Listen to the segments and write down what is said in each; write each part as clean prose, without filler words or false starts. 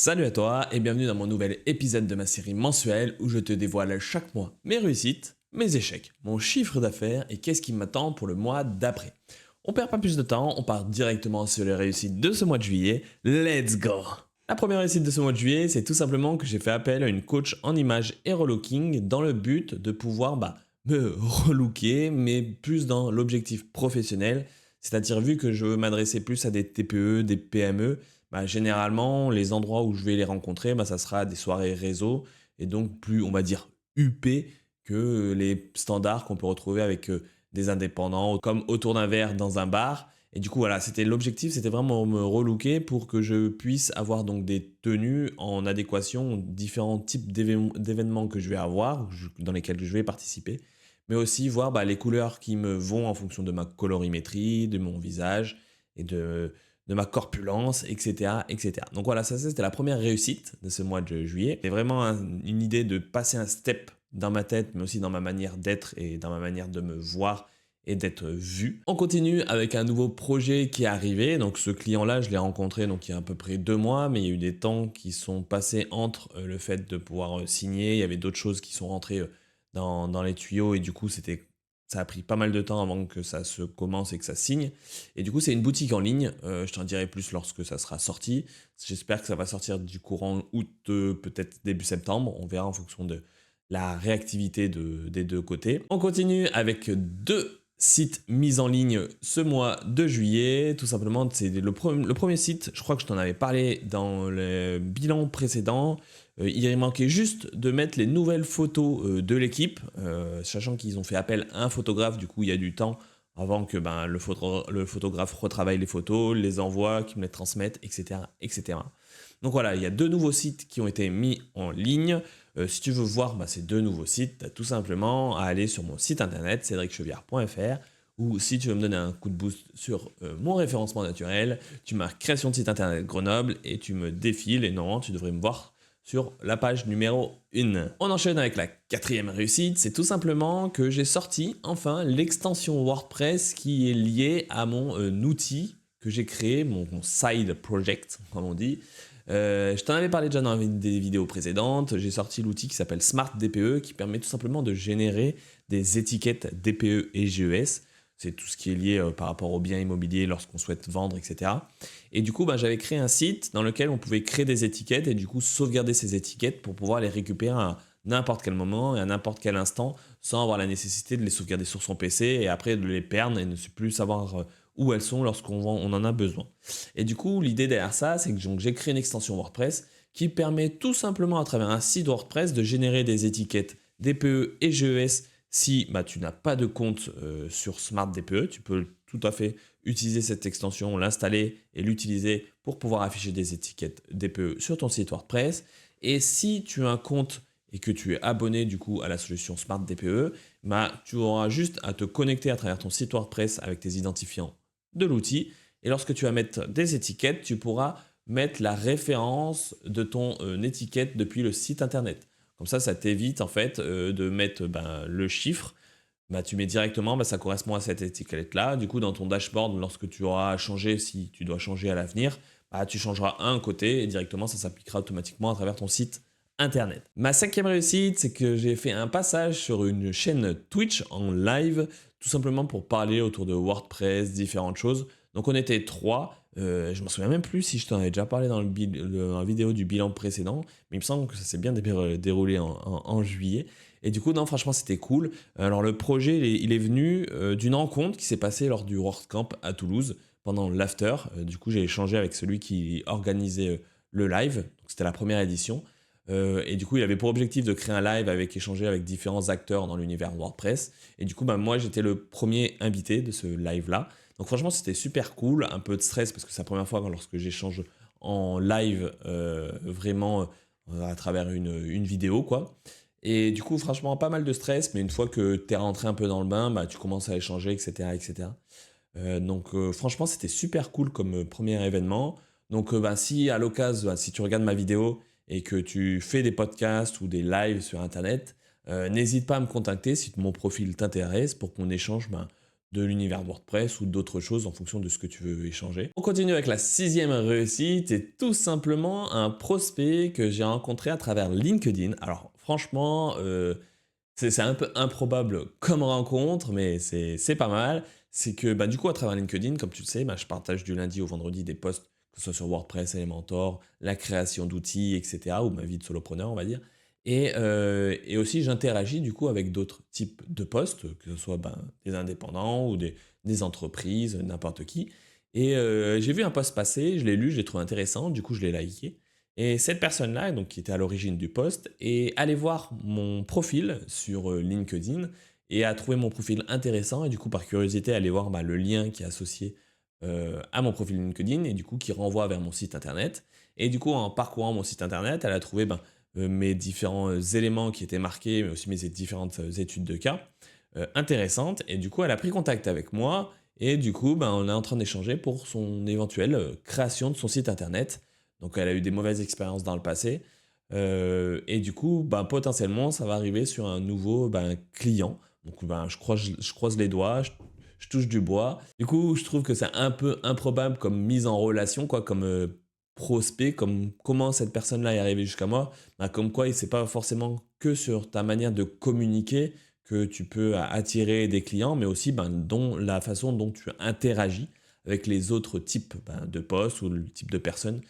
Salut à toi et bienvenue dans mon nouvel épisode de ma série mensuelle où je te dévoile chaque mois mes réussites, mes échecs, mon chiffre d'affaires et qu'est-ce qui m'attend pour le mois d'après. On perd pas plus de temps, on part directement sur les réussites de ce mois de juillet. Let's go! La première réussite de ce mois de juillet, c'est tout simplement que j'ai fait appel à une coach en images et relooking dans le but de pouvoir me relooker, mais plus dans l'objectif professionnel. C'est-à-dire vu que je veux m'adresser plus à des TPE, des PME, généralement, les endroits où je vais les rencontrer, ça sera des soirées réseau et donc plus, on va dire, huppé que les standards qu'on peut retrouver avec des indépendants, comme autour d'un verre dans un bar. Et du coup, voilà, c'était l'objectif, c'était vraiment me relooker pour que je puisse avoir donc des tenues en adéquation aux différents types d'événements que je vais avoir, dans lesquels je vais participer, mais aussi voir les couleurs qui me vont en fonction de ma colorimétrie, de mon visage et de ma corpulence, etc., etc. Donc voilà, ça c'était la première réussite de ce mois de juillet. C'est vraiment une idée de passer un step dans ma tête, mais aussi dans ma manière d'être et dans ma manière de me voir et d'être vu. On continue avec un nouveau projet qui est arrivé. Donc ce client-là, je l'ai rencontré donc il y a à peu près 2 mois, mais il y a eu des temps qui sont passés entre le fait de pouvoir signer. Il y avait d'autres choses qui sont rentrées dans les tuyaux et du coup ça a pris pas mal de temps avant que ça se commence et que ça signe. Et du coup, c'est une boutique en ligne. Je t'en dirai plus lorsque ça sera sorti. J'espère que ça va sortir du courant août, peut-être début septembre. On verra en fonction de la réactivité des deux côtés. On continue avec deux sites mis en ligne ce mois de juillet. Tout simplement, c'est le premier site, je crois que je t'en avais parlé dans le bilan précédent. Il manquait juste de mettre les nouvelles photos de l'équipe, sachant qu'ils ont fait appel à un photographe, du coup il y a du temps avant que le photographe retravaille les photos, les envoie, qu'il me les transmette, etc., etc. Donc voilà, il y a deux nouveaux sites qui ont été mis en ligne. Si tu veux voir ces deux nouveaux sites, tu as tout simplement à aller sur mon site internet cédriccheviard.fr ou si tu veux me donner un coup de boost sur mon référencement naturel, tu marques création de site internet Grenoble et tu me défiles et normalement tu devrais me voir sur la page numéro 1. On enchaîne avec la quatrième réussite, c'est tout simplement que j'ai sorti enfin l'extension WordPress qui est liée à mon outil que j'ai créé, mon side project comme on dit. Je t'en avais parlé déjà dans des vidéos précédentes, j'ai sorti l'outil qui s'appelle Smart DPE qui permet tout simplement de générer des étiquettes DPE et GES. C'est tout ce qui est lié par rapport aux biens immobiliers lorsqu'on souhaite vendre, etc. Et du coup, j'avais créé un site dans lequel on pouvait créer des étiquettes et du coup sauvegarder ces étiquettes pour pouvoir les récupérer à n'importe quel moment et à n'importe quel instant sans avoir la nécessité de les sauvegarder sur son PC et après de les perdre et ne plus savoir où elles sont lorsqu'on en a besoin. Et du coup, l'idée derrière ça, c'est que j'ai créé une extension WordPress qui permet tout simplement à travers un site WordPress de générer des étiquettes DPE et GES. Si tu n'as pas de compte sur Smart DPE, tu peux tout à fait utiliser cette extension, l'installer et l'utiliser pour pouvoir afficher des étiquettes DPE sur ton site WordPress. Et si tu as un compte et que tu es abonné du coup à la solution Smart DPE, tu auras juste à te connecter à travers ton site WordPress avec tes identifiants de l'outil. Et lorsque tu vas mettre des étiquettes, tu pourras mettre la référence de ton étiquette depuis le site internet. Comme ça t'évite en fait de mettre le chiffre. Tu mets directement, ça correspond à cette étiquette-là. Du coup, dans ton dashboard, lorsque tu auras changé, si tu dois changer à l'avenir, tu changeras un côté et directement, ça s'appliquera automatiquement à travers ton site internet. Ma cinquième réussite, c'est que j'ai fait un passage sur une chaîne Twitch en live, tout simplement pour parler autour de WordPress, différentes choses. Donc on était trois. Je ne me souviens même plus si je t'en avais déjà parlé dans la vidéo du bilan précédent, mais il me semble que ça s'est bien déroulé en juillet. Et du coup, non, franchement, c'était cool. Alors le projet, il est venu d'une rencontre qui s'est passée lors du WordCamp à Toulouse, pendant l'after. Du coup, j'ai échangé avec celui qui organisait le live. Donc, c'était la première édition. Et du coup, il avait pour objectif de créer un live avec échanger avec différents acteurs dans l'univers WordPress. Et du coup, moi, j'étais le premier invité de ce live-là. Donc franchement, c'était super cool. Un peu de stress parce que c'est la première fois lorsque j'échange en live vraiment à travers une vidéo, quoi. Et du coup, franchement, pas mal de stress. Mais une fois que tu es rentré un peu dans le bain, tu commences à échanger, etc., etc. Donc franchement, c'était super cool comme premier événement. Donc si à l'occasion, si tu regardes ma vidéo et que tu fais des podcasts ou des lives sur Internet, n'hésite pas à me contacter si mon profil t'intéresse pour qu'on échange de l'univers de WordPress ou d'autres choses en fonction de ce que tu veux échanger. On continue avec la 6e réussite, c'est tout simplement un prospect que j'ai rencontré à travers LinkedIn. Alors franchement, c'est un peu improbable comme rencontre, mais c'est pas mal. C'est que du coup, à travers LinkedIn, comme tu le sais, je partage du lundi au vendredi des posts, que ce soit sur WordPress, Elementor, la création d'outils, etc., ou ma vie de solopreneur, on va dire. Et aussi, j'interagis du coup avec d'autres types de posts, que ce soit des indépendants ou des entreprises, n'importe qui. Et j'ai vu un post passer, je l'ai lu, je l'ai trouvé intéressant, du coup je l'ai liké. Et cette personne-là, donc qui était à l'origine du post, est allée voir mon profil sur LinkedIn et a trouvé mon profil intéressant. Et du coup, par curiosité, elle est allée voir le lien qui est associé à mon profil LinkedIn et du coup qui renvoie vers mon site internet. Et du coup, en parcourant mon site internet, elle a trouvé mes différents éléments qui étaient marqués, mais aussi mes différentes études de cas intéressantes. Et du coup, elle a pris contact avec moi. Et du coup, on est en train d'échanger pour son éventuelle création de son site internet. Donc, elle a eu des mauvaises expériences dans le passé. Et du coup, potentiellement, ça va arriver sur un nouveau client. Donc, je croise les doigts, je touche du bois. Du coup, je trouve que c'est un peu improbable comme mise en relation, quoi, comme prospect, comme comment cette personne-là est arrivée jusqu'à moi. Comme quoi, c'est pas forcément que sur ta manière de communiquer que tu peux attirer des clients, mais aussi dont la façon dont tu interagis avec les autres types de postes ou le type de personnes,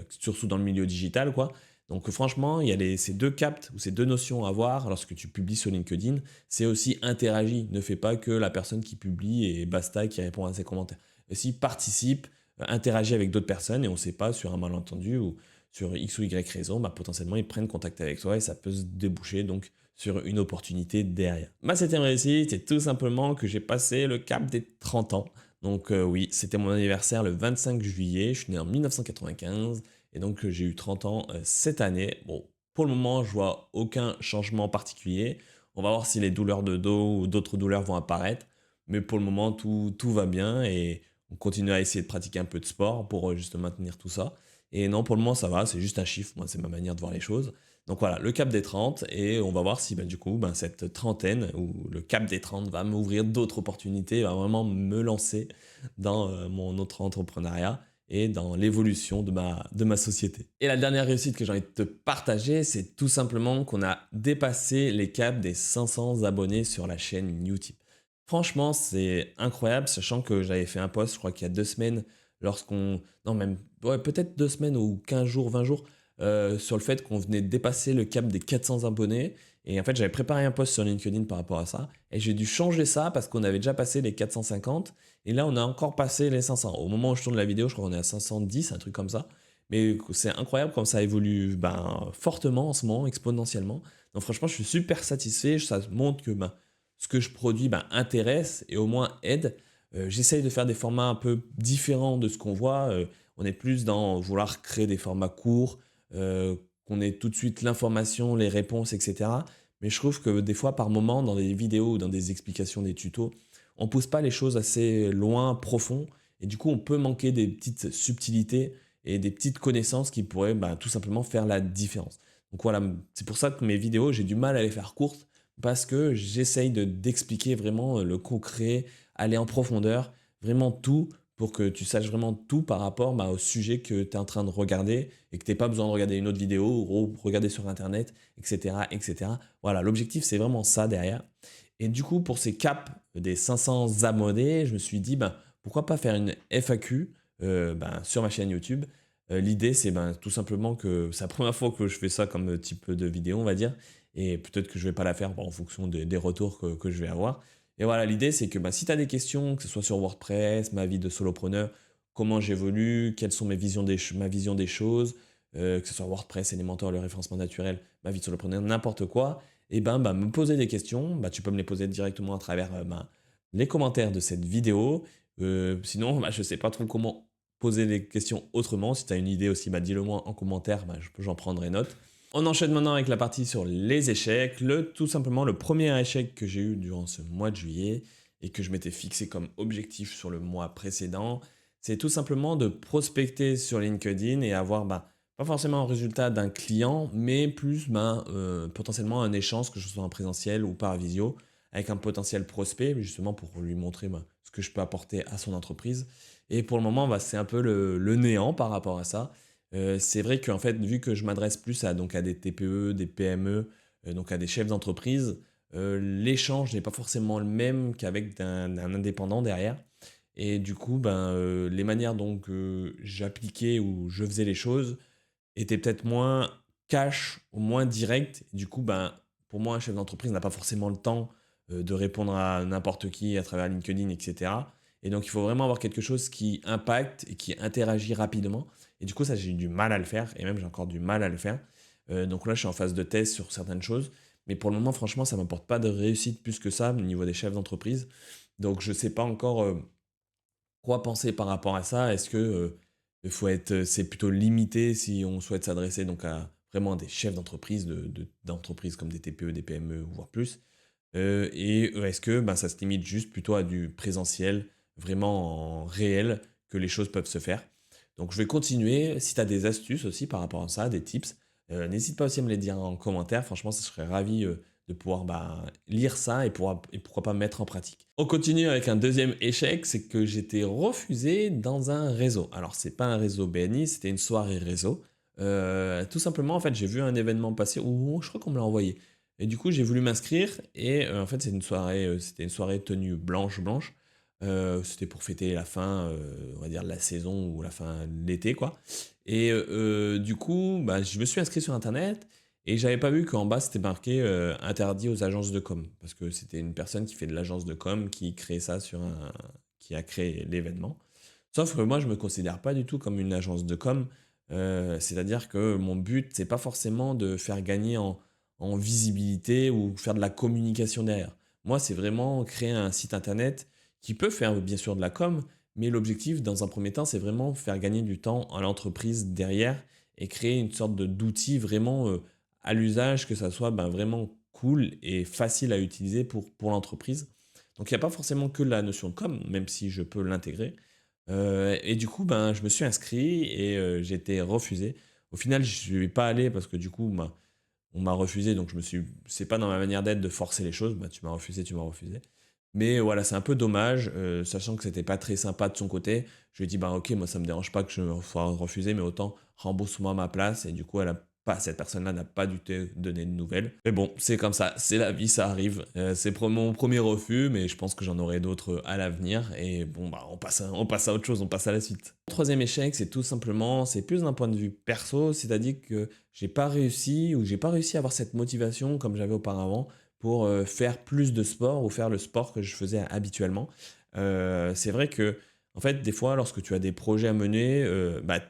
surtout dans le milieu digital, quoi. Donc franchement, il y a ces deux capts ou ces deux notions à avoir lorsque tu publies sur LinkedIn. C'est aussi interagis. Ne fais pas que la personne qui publie et basta qui répond à ses commentaires. Aussi participe, interagis avec d'autres personnes et on ne sait pas sur un malentendu ou sur X ou Y raison, potentiellement ils prennent contact avec toi et ça peut se déboucher donc sur une opportunité derrière. Ma 7e réussite, c'est tout simplement que j'ai passé le cap des 30 ans. Donc oui, c'était mon anniversaire le 25 juillet, je suis né en 1995 et donc j'ai eu 30 ans cette année. Bon, pour le moment, je vois aucun changement particulier. On va voir si les douleurs de dos ou d'autres douleurs vont apparaître. Mais pour le moment, tout va bien et on continue à essayer de pratiquer un peu de sport pour juste maintenir tout ça. Et non, pour le moment, ça va, c'est juste un chiffre. Moi, c'est ma manière de voir les choses. Donc voilà, le cap des 30 et on va voir si du coup, cette trentaine ou le cap des 30 va m'ouvrir d'autres opportunités, va vraiment me lancer dans mon autre entrepreneuriat et dans l'évolution de ma société. Et la dernière réussite que j'ai envie de te partager, c'est tout simplement qu'on a dépassé les caps des 500 abonnés sur la chaîne YouTube. Franchement, c'est incroyable, sachant que j'avais fait un post, je crois qu'il y a 2 semaines, non même, ouais, peut-être 2 semaines ou 15 jours, 20 jours, sur le fait qu'on venait de dépasser le cap des 400 abonnés. Et en fait, j'avais préparé un post sur LinkedIn par rapport à ça. Et j'ai dû changer ça parce qu'on avait déjà passé les 450. Et là, on a encore passé les 500. Au moment où je tourne la vidéo, je crois qu'on est à 510, un truc comme ça. Mais c'est incroyable comme ça évolue fortement en ce moment, exponentiellement. Donc franchement, je suis super satisfait. Ça montre que ce que je produis intéresse et au moins aide. J'essaye de faire des formats un peu différents de ce qu'on voit. On est plus dans vouloir créer des formats courts, qu'on ait tout de suite l'information, les réponses, etc. Mais je trouve que des fois, par moment, dans des vidéos ou dans des explications, des tutos, on ne pousse pas les choses assez loin, profond. Et du coup, on peut manquer des petites subtilités et des petites connaissances qui pourraient tout simplement faire la différence. Donc voilà, c'est pour ça que mes vidéos, j'ai du mal à les faire courtes parce que j'essaye d'expliquer vraiment le concret, aller en profondeur, vraiment tout pour que tu saches vraiment tout par rapport au sujet que tu es en train de regarder et que tu n'aies pas besoin de regarder une autre vidéo ou regarder sur Internet, etc. etc. Voilà, l'objectif, c'est vraiment ça derrière. Et du coup, pour ces caps des 500 abonnés, je me suis dit, pourquoi pas faire une FAQ sur ma chaîne YouTube. L'idée, c'est tout simplement que c'est la première fois que je fais ça comme type de vidéo, on va dire. Et peut-être que je ne vais pas la faire en fonction des retours que je vais avoir. Et voilà, l'idée, c'est que si tu as des questions, que ce soit sur WordPress, ma vie de solopreneur, comment j'évolue, quelles sont ma vision des choses, que ce soit WordPress, Elementor, le référencement naturel, ma vie de solopreneur, n'importe quoi, et me poser des questions. Tu peux me les poser directement à travers les commentaires de cette vidéo. Sinon, je ne sais pas trop comment poser des questions autrement. Si tu as une idée aussi, dis-le moi en commentaire, j'en prendrai note. On enchaîne maintenant avec la partie sur les échecs. Tout simplement, le premier échec que j'ai eu durant ce mois de juillet et que je m'étais fixé comme objectif sur le mois précédent, c'est tout simplement de prospecter sur LinkedIn et avoir pas forcément un résultat d'un client, mais plus potentiellement un échange, que ce soit en présentiel ou par visio, avec un potentiel prospect, justement pour lui montrer ce que je peux apporter à son entreprise. Et pour le moment, c'est un peu le néant par rapport à ça. C'est vrai qu'en fait, vu que je m'adresse plus à des TPE, des PME, donc à des chefs d'entreprise, l'échange n'est pas forcément le même qu'avec un indépendant derrière. Et du coup, les manières dont j'appliquais ou je faisais les choses étaient peut-être moins cash ou moins directes. Du coup, pour moi, un chef d'entreprise n'a pas forcément le temps de répondre à n'importe qui à travers LinkedIn, etc. Et donc, il faut vraiment avoir quelque chose qui impacte et qui interagit rapidement. Et du coup, ça, j'ai eu du mal à le faire. Et même, j'ai encore du mal à le faire. Donc là, je suis en phase de test sur certaines choses. Mais pour le moment, franchement, ça ne m'apporte pas de réussite plus que ça au niveau des chefs d'entreprise. Donc, je ne sais pas encore quoi penser par rapport à ça. Est-ce que c'est plutôt limité si on souhaite s'adresser donc à vraiment des chefs d'entreprise, d'entreprises comme des TPE, des PME, voire plus. Est-ce que ça se limite juste plutôt à du présentiel, vraiment en réel, que les choses peuvent se faire. Donc je vais continuer. Si tu as des astuces aussi par rapport à ça, des tips, n'hésite pas aussi à me les dire en commentaire. Franchement, ça serait ravi de pouvoir lire ça et pourquoi pas mettre en pratique. On continue avec un deuxième échec, c'est que j'étais refusé dans un réseau. Alors c'est pas un réseau BNI, c'était une soirée réseau. Tout simplement, en fait, j'ai vu un événement passer où je crois qu'on me l'a envoyé. Et du coup, j'ai voulu m'inscrire et en fait, c'était une soirée tenue blanche. C'était pour fêter la fin, on va dire, de la saison ou la fin de l'été, quoi. Et du coup, je me suis inscrit sur Internet et j'avais pas vu qu'en bas, c'était marqué interdit aux agences de com. Parce que c'était une personne qui fait de l'agence de com qui créait ça qui a créé l'événement. Sauf que moi, je me considère pas du tout comme une agence de com. C'est-à-dire que mon but, c'est pas forcément de faire gagner en visibilité ou faire de la communication derrière. Moi, c'est vraiment créer un site internet qui peut faire bien sûr de la com, mais l'objectif, dans un premier temps, c'est vraiment faire gagner du temps à l'entreprise derrière et créer une sorte d'outil vraiment à l'usage, que ça soit vraiment cool et facile à utiliser pour l'entreprise. Donc, il n'y a pas forcément que la notion de com, même si je peux l'intégrer. Et du coup, je me suis inscrit et j'ai été refusé. Au final, je ne suis pas allé parce que du coup, on m'a refusé, donc c'est pas dans ma manière d'être de forcer les choses. Tu m'as refusé, tu m'as refusé. Mais voilà, c'est un peu dommage, sachant que c'était pas très sympa de son côté. Je lui ai dit, ok, moi ça me dérange pas que je me sois refusé, mais autant rembourse-moi ma place. Et du coup, cette personne-là n'a pas du tout donné de nouvelles. Mais bon, c'est comme ça, c'est la vie, ça arrive. C'est mon premier refus, mais je pense que j'en aurai d'autres à l'avenir. Et bon, on passe à autre chose, on passe à la suite. Le troisième échec, c'est plus d'un point de vue perso, c'est-à-dire que j'ai pas réussi à avoir cette motivation comme j'avais auparavant pour faire plus de sport ou faire le sport que je faisais habituellement. C'est vrai que, en fait, des fois, lorsque tu as des projets à mener,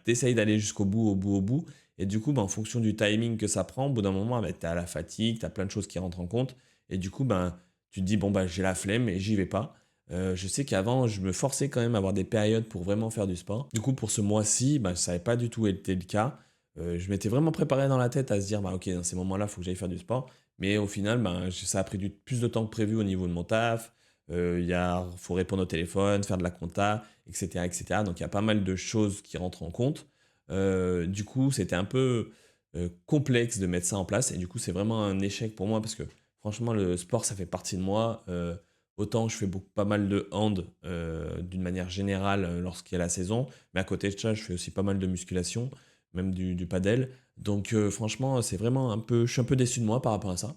tu essayes d'aller jusqu'au bout, au bout, au bout. Et du coup, en fonction du timing que ça prend, au bout d'un moment, tu as la fatigue, tu as plein de choses qui rentrent en compte. Et du coup, tu te dis, j'ai la flemme et j'y vais pas. Je sais qu'avant, je me forçais quand même à avoir des périodes pour vraiment faire du sport. Du coup, pour ce mois-ci, ça n'avait pas du tout été le cas. Je m'étais vraiment préparé dans la tête à se dire, ok, dans ces moments-là, il faut que j'aille faire du sport. Mais au final, ça a pris plus de temps que prévu au niveau de mon taf. Faut répondre au téléphone, faire de la compta, etc., etc. Donc il y a pas mal de choses qui rentrent en compte. Du coup, c'était un peu complexe de mettre ça en place. Et du coup, c'est vraiment un échec pour moi parce que franchement, le sport, ça fait partie de moi. Autant je fais pas mal de hand d'une manière générale lorsqu'il y a la saison, mais à côté de ça, je fais aussi pas mal de musculation, même du padel. Donc franchement, je suis un peu déçu de moi par rapport à ça.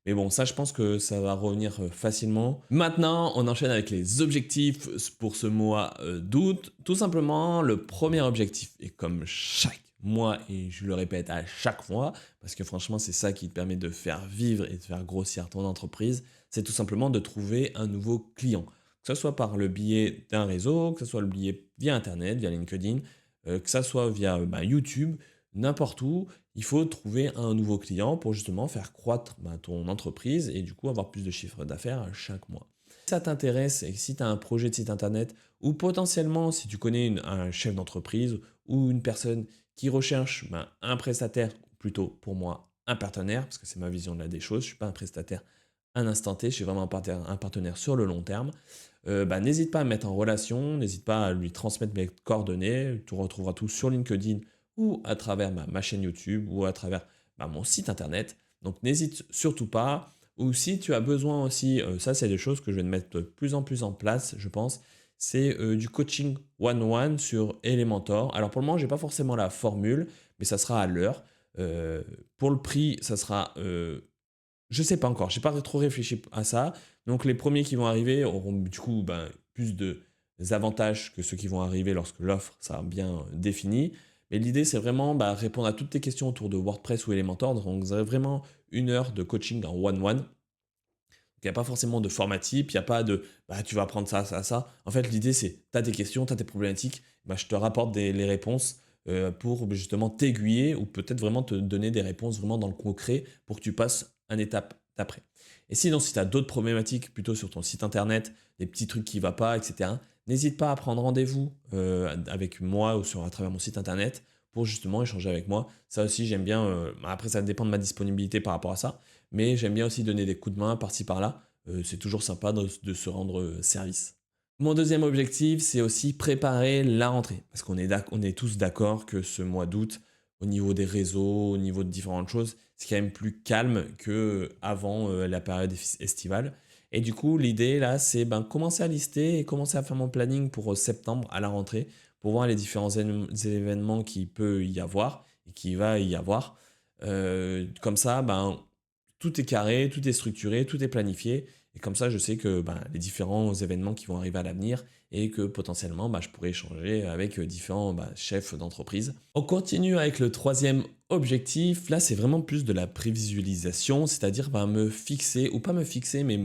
Mais bon, ça, je pense que ça va revenir facilement. Maintenant, on enchaîne avec les objectifs pour ce mois d'août. Tout simplement, le premier objectif, et comme chaque mois, et je le répète à chaque fois, parce que franchement, c'est ça qui te permet de faire vivre et de faire grossir ton entreprise, c'est tout simplement de trouver un nouveau client. Que ce soit par le biais d'un réseau, que ce soit le biais via Internet, via LinkedIn, que ce soit via YouTube, n'importe où, il faut trouver un nouveau client pour justement faire croître ton entreprise et du coup avoir plus de chiffre d'affaires chaque mois. Si ça t'intéresse et si tu as un projet de site internet ou potentiellement si tu connais un chef d'entreprise ou une personne qui recherche un prestataire, plutôt pour moi un partenaire, parce que c'est ma vision de des choses, je ne suis pas un prestataire à un instant T, je suis vraiment un partenaire sur le long terme, n'hésite pas à me mettre en relation, n'hésite pas à lui transmettre mes coordonnées, tu retrouveras tout sur LinkedIn ou à travers ma chaîne YouTube ou à travers mon site internet. Donc n'hésite surtout pas. Ou si tu as besoin aussi, ça c'est des choses que je vais mettre de plus en plus en place, je pense, c'est du coaching one-one sur Elementor. Alors pour le moment, j'ai pas forcément la formule, mais ça sera à l'heure. Pour le prix, ça sera, je sais pas encore, j'ai pas trop réfléchi à ça. Donc les premiers qui vont arriver auront du coup ben, plus de avantages que ceux qui vont arriver lorsque l'offre sera bien définie. Mais l'idée, c'est vraiment bah, répondre à toutes tes questions autour de WordPress ou Elementor. Donc vous avez vraiment 1 heure de coaching en one-one. Il n'y a pas forcément de format type, il n'y a pas de bah, tu vas apprendre ça, ça, ça. En fait, l'idée, c'est tu as tes questions, tu as tes problématiques, bah, je te rapporte les réponses pour justement t'aiguiller ou peut-être vraiment te donner des réponses vraiment dans le concret pour que tu passes une étape d'après. Et sinon, si tu as d'autres problématiques plutôt sur ton site internet, des petits trucs qui ne vont pas, etc., n'hésite pas à prendre rendez-vous avec moi ou à travers mon site internet pour justement échanger avec moi. Ça aussi, j'aime bien. Après, ça dépend de ma disponibilité par rapport à ça mais j'aime bien aussi donner des coups de main par-ci par-là. C'est toujours sympa de se rendre service. Mon deuxième objectif, c'est aussi préparer la rentrée. Parce qu'on est, on est tous d'accord que ce mois d'août, au niveau des réseaux, au niveau de différentes choses, c'est quand même plus calme qu'avant la période estivale. Et du coup, l'idée là, c'est ben, commencer à lister et commencer à faire mon planning pour septembre à la rentrée pour voir les différents événements qu'il peut y avoir et qu'il va y avoir. Comme ça, ben, tout est carré, tout est structuré, tout est planifié. Et comme ça, je sais que ben, les différents événements qui vont arriver à l'avenir et que potentiellement, ben, je pourrais échanger avec différents ben, chefs d'entreprise. On continue avec le troisième objectif. Là, c'est vraiment plus de la prévisualisation, c'est-à-dire ben, me fixer, ou pas me fixer, mais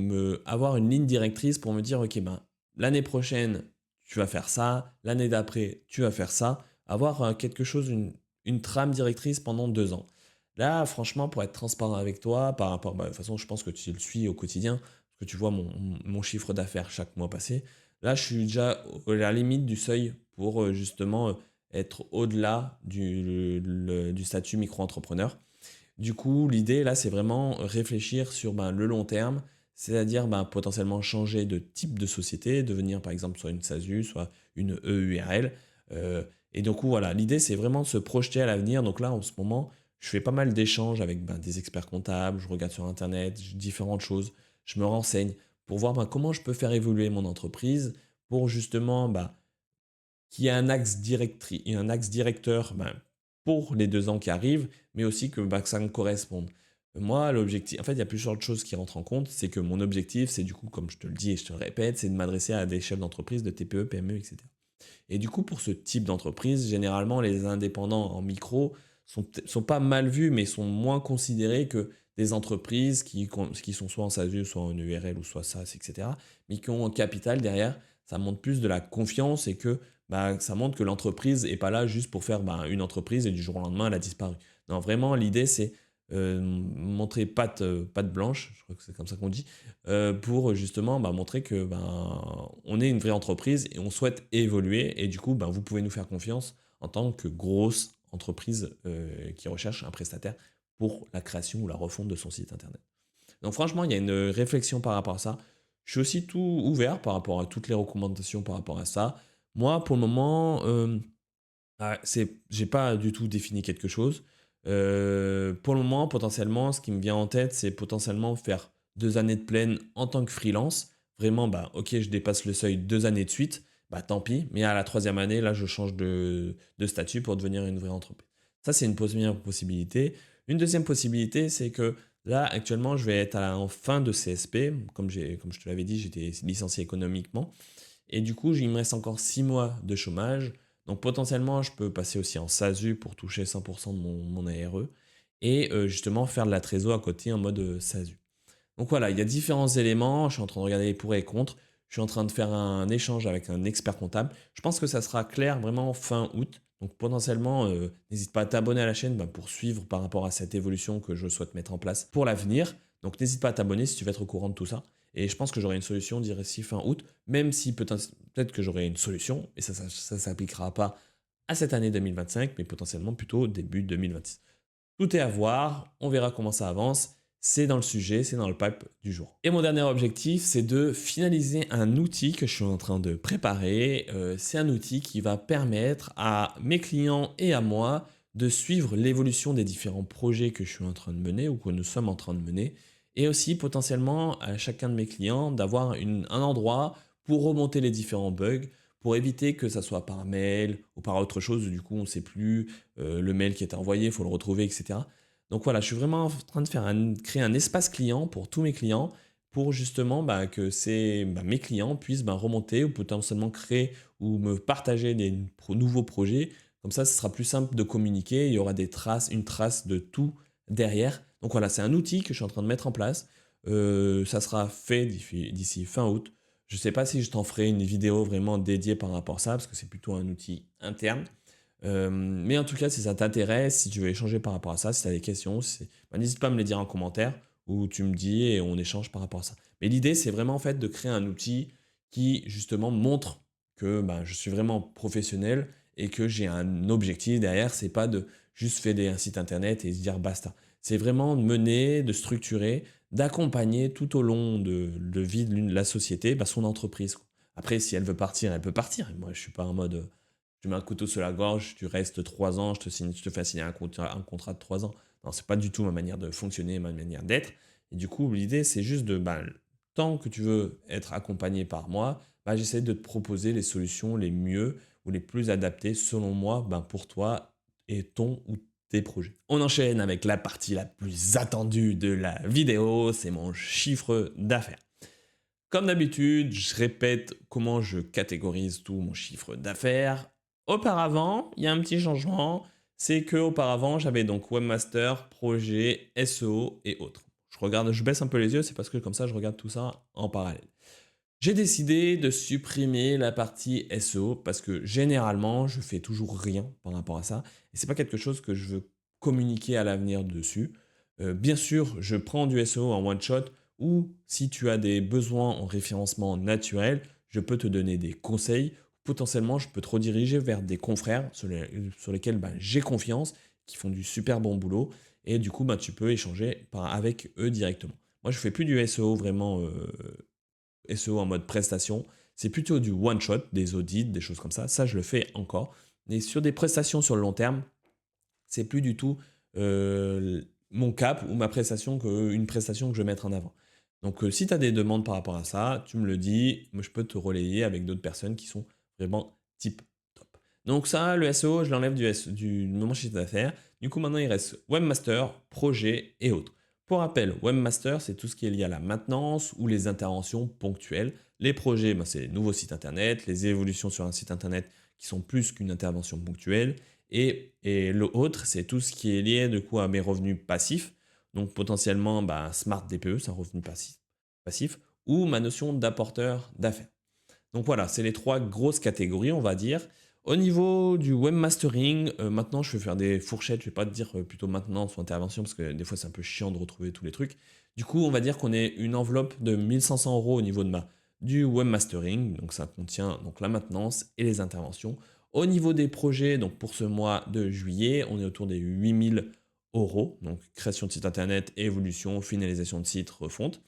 avoir une ligne directrice pour me dire, OK, ben, l'année prochaine, tu vas faire ça, l'année d'après, tu vas faire ça. Avoir quelque chose, une trame directrice pendant 2 ans. Là, franchement, pour être transparent avec toi, par rapport, bah, de toute façon, je pense que tu le suis au quotidien, parce que tu vois mon chiffre d'affaires chaque mois passé. Là, je suis déjà à la limite du seuil pour justement être au-delà du statut micro-entrepreneur. Du coup, l'idée, là, c'est vraiment réfléchir sur ben, le long terme, c'est-à-dire ben, potentiellement changer de type de société, devenir par exemple soit une SASU, soit une EURL. Et donc, voilà, l'idée, c'est vraiment de se projeter à l'avenir. Donc là, en ce moment, je fais pas mal d'échanges avec ben, des experts comptables, je regarde sur Internet, différentes choses, je me renseigne pour voir ben, comment je peux faire évoluer mon entreprise pour justement ben, qu'il y ait un axe directeur ben, pour les 2 ans qui arrivent, mais aussi ben, que ça me corresponde. Moi, l'objectif, en fait, il y a plusieurs choses qui rentrent en compte. C'est que mon objectif, c'est du coup, comme je te le dis et je te le répète, c'est de m'adresser à des chefs d'entreprise, de TPE, PME, etc. Et du coup, pour ce type d'entreprise, généralement, les indépendants en micro sont pas mal vus, mais sont moins considérés que des entreprises qui sont soit en SASU, soit en URL, ou soit SaaS, etc., mais qui ont un capital derrière. Ça montre plus de la confiance et que bah, ça montre que l'entreprise n'est pas là juste pour faire bah, une entreprise et du jour au lendemain, elle a disparu. Non, vraiment, l'idée, c'est montrer patte blanche, je crois que c'est comme ça qu'on dit, pour justement bah, montrer que ben, on est une vraie entreprise et on souhaite évoluer. Et du coup, ben, vous pouvez nous faire confiance en tant que grosse entreprise qui recherche un prestataire pour la création ou la refonte de son site internet. Donc franchement, il y a une réflexion par rapport à ça. Je suis aussi tout ouvert par rapport à toutes les recommandations par rapport à ça. Moi, pour le moment, j'ai pas du tout défini quelque chose. Pour le moment, potentiellement, ce qui me vient en tête, c'est potentiellement faire 2 années de pleine en tant que freelance. Vraiment, bah, ok, je dépasse le seuil 2 années de suite, bah tant pis. Mais à la troisième année, là, je change de statut pour devenir une vraie entreprise. Ça, c'est une première possibilité. Une deuxième possibilité, c'est que là, actuellement, je vais être en fin de CSP. Comme je te l'avais dit, j'étais licencié économiquement. Et du coup, il me reste encore 6 mois de chômage. Donc potentiellement, je peux passer aussi en SASU pour toucher 100% de mon ARE et justement faire de la trésor à côté en mode SASU. Donc voilà, il y a différents éléments. Je suis en train de regarder les pour et les contre. Je suis en train de faire un échange avec un expert comptable. Je pense que ça sera clair vraiment fin août. Donc potentiellement, n'hésite pas à t'abonner à la chaîne bah, pour suivre par rapport à cette évolution que je souhaite mettre en place pour l'avenir. Donc n'hésite pas à t'abonner si tu veux être au courant de tout ça. Et je pense que j'aurai une solution d'ici fin août, même si peut-être que j'aurai une solution, et ça ne s'appliquera pas à cette année 2025, mais potentiellement plutôt début 2026. Tout est à voir, on verra comment ça avance. C'est dans le sujet, c'est dans le pipe du jour. Et mon dernier objectif, c'est de finaliser un outil que je suis en train de préparer. C'est un outil qui va permettre à mes clients et à moi de suivre l'évolution des différents projets que je suis en train de mener ou que nous sommes en train de mener et aussi potentiellement à chacun de mes clients d'avoir un endroit pour remonter les différents bugs, pour éviter que ça soit par mail ou par autre chose. Du coup, on ne sait plus le mail qui est envoyé, il faut le retrouver, etc. Donc voilà, je suis vraiment en train de créer un espace client pour tous mes clients pour justement que mes clients puissent remonter ou potentiellement créer ou me partager des nouveaux projets. Comme ça, ce sera plus simple de communiquer. Il y aura une trace de tout derrière. Donc voilà, c'est un outil que je suis en train de mettre en place. Ça sera fait d'ici fin août. Je ne sais pas si je t'en ferai une vidéo vraiment dédiée par rapport à ça, parce que c'est plutôt un outil interne. Mais en tout cas, si ça t'intéresse, si tu veux échanger par rapport à ça, si tu as des questions, n'hésite pas à me les dire en commentaire ou tu me dis et on échange par rapport à ça. Mais l'idée, c'est vraiment en fait de créer un outil qui justement montre que je suis vraiment professionnel et que j'ai un objectif derrière. C'est pas de juste faire un site internet et se dire basta. C'est vraiment de mener, de structurer, d'accompagner tout au long de vie de la société, son entreprise. Après, si elle veut partir, elle peut partir. Moi, je suis pas en mode tu mets un couteau sur la gorge, tu restes 3 ans, je te fais signer un contrat de 3 ans. Non, c'est pas du tout ma manière de fonctionner, ma manière d'être. Et du coup, l'idée, c'est juste tant que tu veux être accompagné par moi, j'essaie de te proposer les solutions les mieux ou les plus adaptées selon moi pour toi et ton ou tes projets. On enchaîne avec la partie la plus attendue de la vidéo, c'est mon chiffre d'affaires. Comme d'habitude, je répète comment je catégorise tout mon chiffre d'affaires. Auparavant, il y a un petit changement, c'est que auparavant j'avais donc webmaster, projet, SEO et autres. Je baisse un peu les yeux, c'est parce que comme ça je regarde tout ça en parallèle. J'ai décidé de supprimer la partie SEO parce que généralement je fais toujours rien par rapport à ça et c'est pas quelque chose que je veux communiquer à l'avenir dessus. Bien sûr, je prends du SEO en one shot ou si tu as des besoins en référencement naturel, je peux te donner des conseils. Potentiellement, je peux te rediriger vers des confrères sur lesquels j'ai confiance, qui font du super bon boulot et du coup tu peux échanger avec eux directement. Moi, je fais plus du SEO vraiment SEO en mode prestation, c'est plutôt du one shot, des audits, des choses comme ça. Ça, je le fais encore. Mais sur des prestations sur le long terme, c'est plus du tout mon cap ou une prestation que je vais mettre en avant. Donc, si tu as des demandes par rapport à ça, tu me le dis. Moi, je peux te relayer avec d'autres personnes qui sont vraiment tip top. Donc ça, le SEO, je l'enlève de mon chiffre d'affaires. Du coup, maintenant, il reste webmaster, projet et autres. Pour rappel, webmaster, c'est tout ce qui est lié à la maintenance ou les interventions ponctuelles. Les projets, c'est les nouveaux sites internet, les évolutions sur un site internet qui sont plus qu'une intervention ponctuelle. Et l'autre, c'est tout ce qui est lié du coup à mes revenus passifs. Donc potentiellement, Smart DPE, c'est un revenu passif, ou ma notion d'apporteur d'affaires. Donc voilà, c'est les 3 grosses catégories, on va dire. Au niveau du webmastering, maintenant je vais faire des fourchettes, je vais pas te dire plutôt maintenance ou intervention parce que des fois c'est un peu chiant de retrouver tous les trucs. Du coup, on va dire qu'on est une enveloppe de 1500 € au niveau du webmastering, donc ça contient donc la maintenance et les interventions. Au niveau des projets, donc pour ce mois de juillet, on est autour des 8000 €, donc création de site internet, évolution, finalisation de site, refonte.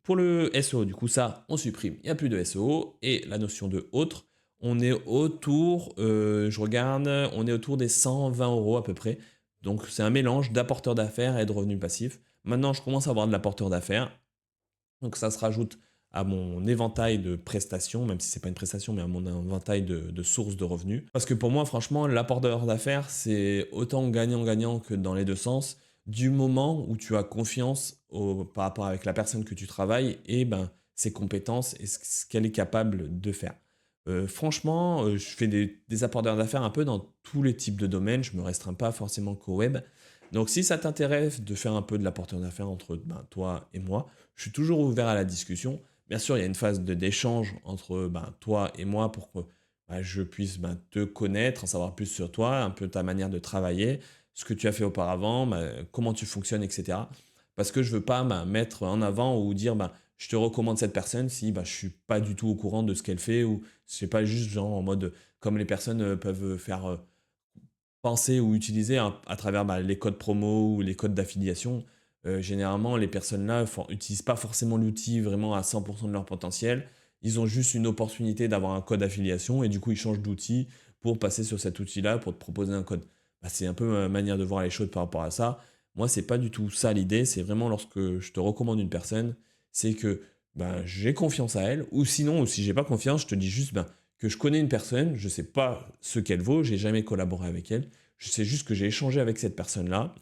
Pour le SEO, du coup, ça, on supprime. Il n'y a plus de SEO. Et la notion de autre, on est autour, je regarde, on est autour des 120 € à peu près. Donc, c'est un mélange d'apporteur d'affaires et de revenus passifs. Maintenant, je commence à avoir de l'apporteur d'affaires. Donc, ça se rajoute à mon éventail de prestations, même si c'est pas une prestation, mais à mon éventail de sources de revenus. Parce que pour moi, franchement, l'apporteur d'affaires, c'est autant gagnant-gagnant que dans les deux sens du moment où tu as confiance par rapport avec la personne que tu travailles et ses compétences et ce qu'elle est capable de faire. Franchement, je fais des apporteurs d'affaires un peu dans tous les types de domaines, je ne me restreins pas forcément qu'au web. Donc si ça t'intéresse de faire un peu de l'apporteur d'affaires entre toi et moi, je suis toujours ouvert à la discussion. Bien sûr, il y a une phase d'échange entre toi et moi pour que je puisse te connaître, en savoir plus sur toi, un peu ta manière de travailler, ce que tu as fait auparavant, comment tu fonctionnes, etc. Parce que je ne veux pas mettre en avant ou dire je te recommande cette personne si je ne suis pas du tout au courant de ce qu'elle fait ou c'est pas juste genre en mode comme les personnes peuvent faire penser ou utiliser à travers les codes promo ou les codes d'affiliation. Généralement, les personnes-là n'utilisent pas forcément l'outil vraiment à 100% de leur potentiel. Ils ont juste une opportunité d'avoir un code d'affiliation et du coup, ils changent d'outil pour passer sur cet outil-là pour te proposer un code. C'est un peu ma manière de voir les choses par rapport à ça. Moi, c'est pas du tout ça l'idée. C'est vraiment lorsque je te recommande une personne, c'est que ben, j'ai confiance à elle. Ou sinon, ou si j'ai pas confiance, je te dis juste ben, que je connais une personne, je sais pas ce qu'elle vaut, j'ai jamais collaboré avec elle. Je sais juste que j'ai échangé avec cette personne-là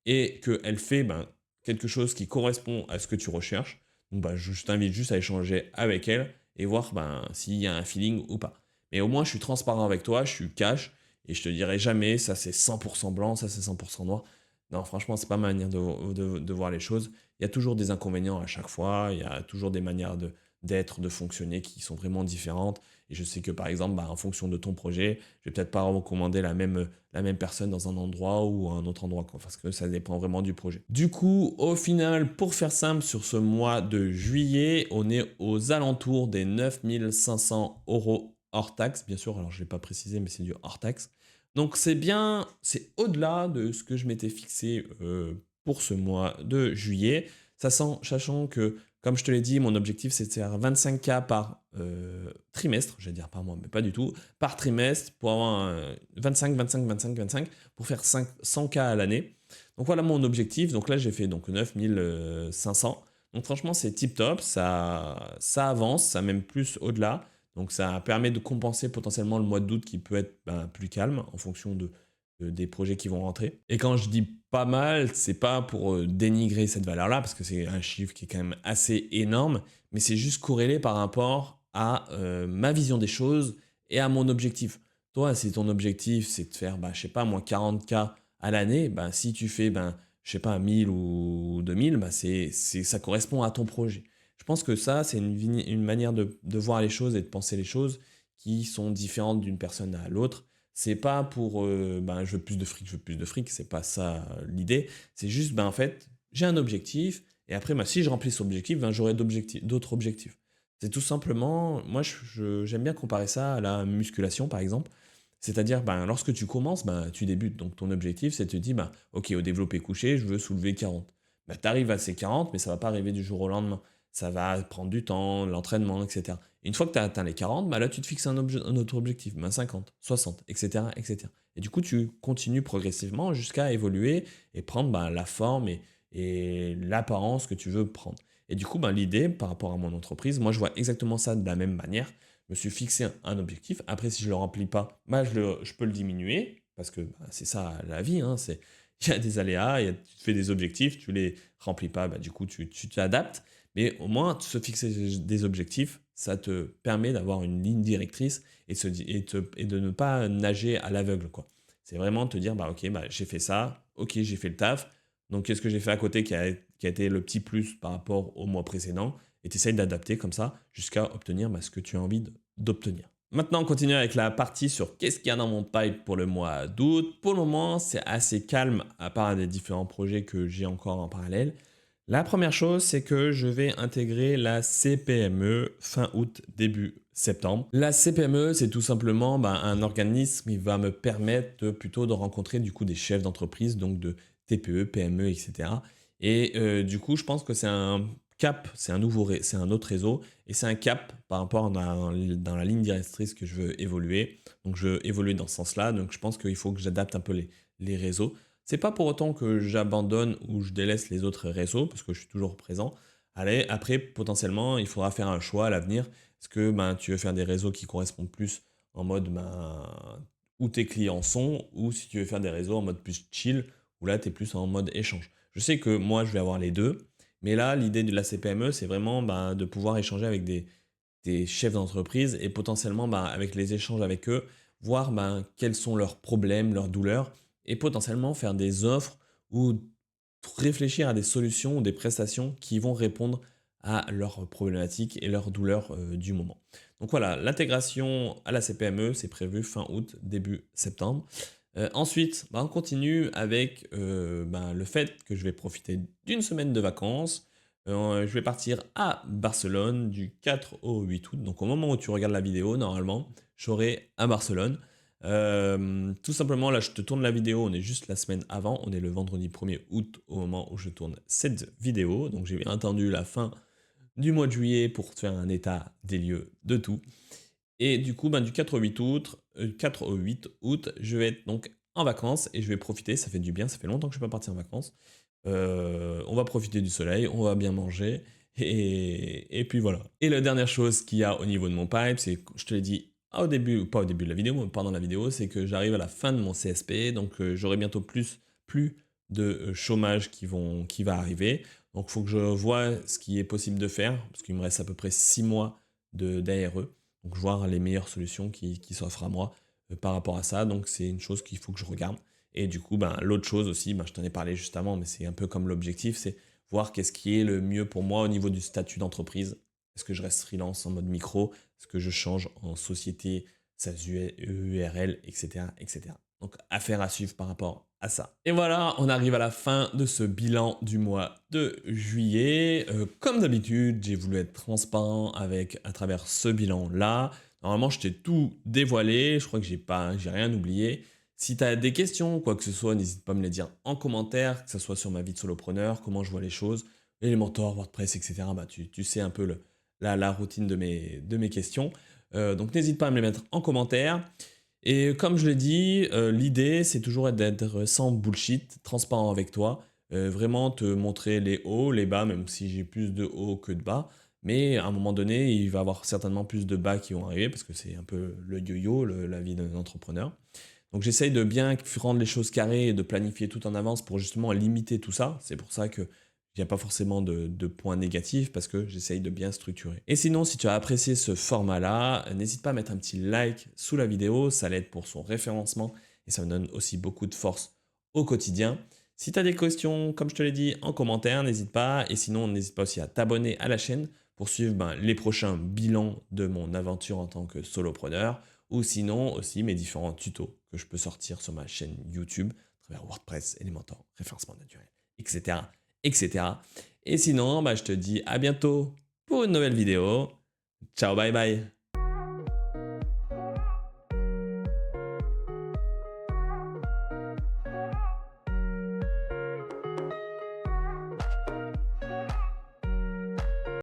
et qu'elle fait ben, quelque chose qui correspond à ce que tu recherches. Donc, ben, je t'invite juste à échanger avec elle et voir ben, s'il y a un feeling ou pas. Mais au moins, je suis transparent avec toi, je suis cash et je te dirai jamais ça c'est 100% blanc, ça c'est 100% noir. Non, franchement, c'est pas ma manière de voir les choses. Il y a toujours des inconvénients à chaque fois, il y a toujours des manières d'être, de fonctionner qui sont vraiment différentes. Et je sais que par exemple, bah, en fonction de ton projet, je vais peut-être pas recommander la même personne dans un endroit ou un autre endroit, quoi, parce que ça dépend vraiment du projet. Du coup, au final, pour faire simple, sur ce mois de juillet, on est aux alentours des 9 500 € hors taxe, bien sûr. Alors, je ne l'ai pas précisé, mais c'est du hors taxe. Donc, c'est bien, c'est au-delà de ce que je m'étais fixé pour ce mois de juillet, sachant que comme je te l'ai dit, mon objectif, c'est de faire 25K par trimestre, j'allais dire par mois, mais pas du tout, par trimestre, pour avoir 25, 25, 25, 25, pour faire 100K à l'année. Donc voilà mon objectif. Donc là, j'ai fait donc 9500. Donc franchement, c'est tip top, ça avance, ça même plus au-delà. Donc ça permet de compenser potentiellement le mois d'août qui peut être ben, plus calme en fonction des projets qui vont rentrer. Et quand je dis pas mal, c'est pas pour dénigrer cette valeur-là, parce que c'est un chiffre qui est quand même assez énorme, mais c'est juste corrélé par rapport à ma vision des choses et à mon objectif. Toi, si ton objectif, c'est de faire, bah, je sais pas, moins 40K à l'année, bah, si tu fais, ben, je sais pas, 1000 ou 2000, bah, ça correspond à ton projet. Je pense que ça, c'est une manière de voir les choses et de penser les choses qui sont différentes d'une personne à l'autre. C'est pas pour ben, je veux plus de fric, je veux plus de fric, c'est pas ça l'idée. C'est juste, ben, en fait, j'ai un objectif, et après, ben, si je remplis cet objectif, ben, j'aurai d'autres objectifs. C'est tout simplement, moi, j'aime bien comparer ça à la musculation, par exemple. C'est-à-dire, ben, lorsque tu commences, ben, tu débutes. Donc, ton objectif, c'est de te dire, ben, OK, au développé couché, je veux soulever 40. Ben, tu arrives à ces 40, mais ça ne va pas arriver du jour au lendemain. Ça va prendre du temps, l'entraînement, etc. Et une fois que tu as atteint les 40, ben, là, tu te fixes un autre objectif, ben, 50, 60, etc., etc. Et du coup, tu continues progressivement jusqu'à évoluer et prendre ben, la forme et l'apparence que tu veux prendre. Et du coup, ben, l'idée par rapport à mon entreprise, moi, je vois exactement ça de la même manière. Je me suis fixé un objectif. Après, si je ne le remplis pas, bah, je peux le diminuer, parce que bah, c'est ça la vie. Hein, il y a des aléas, tu te fais des objectifs, tu les remplis pas, bah, du coup, tu t'adaptes. Mais au moins, se fixer des objectifs, ça te permet d'avoir une ligne directrice et de ne pas nager à l'aveugle, quoi. C'est vraiment te dire, bah, ok, bah, j'ai fait ça, ok, j'ai fait le taf. Donc, qu'est-ce que j'ai fait à côté qui a été le petit plus par rapport au mois précédent? Et tu essayes d'adapter comme ça jusqu'à obtenir bah, ce que tu as envie d'obtenir. Maintenant, on continue avec la partie sur qu'est-ce qu'il y a dans mon pipe pour le mois d'août. Pour le moment, c'est assez calme à part des différents projets que j'ai encore en parallèle. La première chose, c'est que je vais intégrer la CPME fin août, début septembre. La CPME, c'est tout simplement bah, un organisme qui va me permettre plutôt de rencontrer du coup des chefs d'entreprise, donc de TPE, PME, etc. Et du coup, je pense que c'est un cap, c'est un autre réseau et c'est un cap par rapport dans la ligne directrice que je veux évoluer. Donc, je veux évoluer dans ce sens-là. Donc, je pense qu'il faut que j'adapte un peu les réseaux. C'est pas pour autant que j'abandonne ou je délaisse les autres réseaux parce que je suis toujours présent. Allez, après, potentiellement, il faudra faire un choix à l'avenir. Est-ce que ben, tu veux faire des réseaux qui correspondent plus en mode ben, où tes clients sont ou si tu veux faire des réseaux en mode plus chill où là, tu es plus en mode échange. Je sais que moi, je vais avoir les deux. Mais là, l'idée de la CPME, c'est vraiment ben, de pouvoir échanger avec des chefs d'entreprise et potentiellement ben, avec les échanges avec eux, voir ben, quels sont leurs problèmes, leurs douleurs et potentiellement faire des offres ou réfléchir à des solutions ou des prestations qui vont répondre à leurs problématiques et leurs douleurs du moment. Donc voilà, l'intégration à la CPME, c'est prévu fin août, début septembre. Ensuite, bah, on continue avec bah, le fait que je vais profiter d'une semaine de vacances. Je vais partir à Barcelone du 4 au 8 août. Donc au moment où tu regardes la vidéo, normalement, je serai à Barcelone. Tout simplement, là, je te tourne la vidéo, on est juste la semaine avant. On est le vendredi 1er août au moment où je tourne cette vidéo. Donc j'ai bien attendu la fin du mois de juillet pour te faire un état des lieux de tout. Et du coup, ben, du 4 au 8 août, 4 au 8 août, je vais être donc en vacances et je vais profiter, ça fait du bien, ça fait longtemps que je ne suis pas parti en vacances. On va profiter du soleil, on va bien manger et puis voilà. Et la dernière chose qu'il y a au niveau de mon pipe, c'est, je te l'ai dit au début, pas au début de la vidéo, mais pendant la vidéo, c'est que j'arrive à la fin de mon CSP, donc j'aurai bientôt plus de chômage qui va arriver. Donc il faut que je vois ce qui est possible de faire, parce qu'il me reste à peu près 6 mois d'ARE. Donc voir les meilleures solutions qui s'offrent à moi par rapport à ça. Donc c'est une chose qu'il faut que je regarde. Et du coup, ben, l'autre chose aussi, ben, je t'en ai parlé juste avant, mais c'est un peu comme l'objectif, c'est voir qu'est-ce qui est le mieux pour moi au niveau du statut d'entreprise. Est-ce que je reste freelance en mode micro? Est-ce que je change en société, SASU, URL, etc., etc. Donc, affaire à suivre par rapport à ça. Et voilà, on arrive à la fin de ce bilan du mois de juillet. Comme d'habitude, j'ai voulu être transparent à travers ce bilan-là. Normalement, je t'ai tout dévoilé. Je crois que j'ai rien oublié. Si tu as des questions, quoi que ce soit, n'hésite pas à me les dire en commentaire, que ce soit sur ma vie de solopreneur, comment je vois les choses, Elementor, WordPress, etc. Bah, tu sais un peu la routine de mes questions. Donc n'hésite pas à me les mettre en commentaire. Et comme je l'ai dit, l'idée c'est toujours d'être sans bullshit, transparent avec toi, vraiment te montrer les hauts, les bas, même si j'ai plus de hauts que de bas. Mais à un moment donné, il va y avoir certainement plus de bas qui vont arriver parce que c'est un peu le yo-yo, la vie d'un entrepreneur. Donc j'essaye de bien rendre les choses carrées et de planifier tout en avance pour justement limiter tout ça. C'est pour ça que il n'y a pas forcément de points négatifs parce que j'essaye de bien structurer. Et sinon, si tu as apprécié ce format-là, n'hésite pas à mettre un petit like sous la vidéo, ça l'aide pour son référencement et ça me donne aussi beaucoup de force au quotidien. Si tu as des questions, comme je te l'ai dit, en commentaire, n'hésite pas. Et sinon, n'hésite pas aussi à t'abonner à la chaîne pour suivre les prochains bilans de mon aventure en tant que solopreneur ou sinon aussi mes différents tutos que je peux sortir sur ma chaîne YouTube à travers WordPress, Elementor, référencement naturel, etc. etc. Et sinon, je te dis à bientôt pour une nouvelle vidéo. Ciao, bye bye.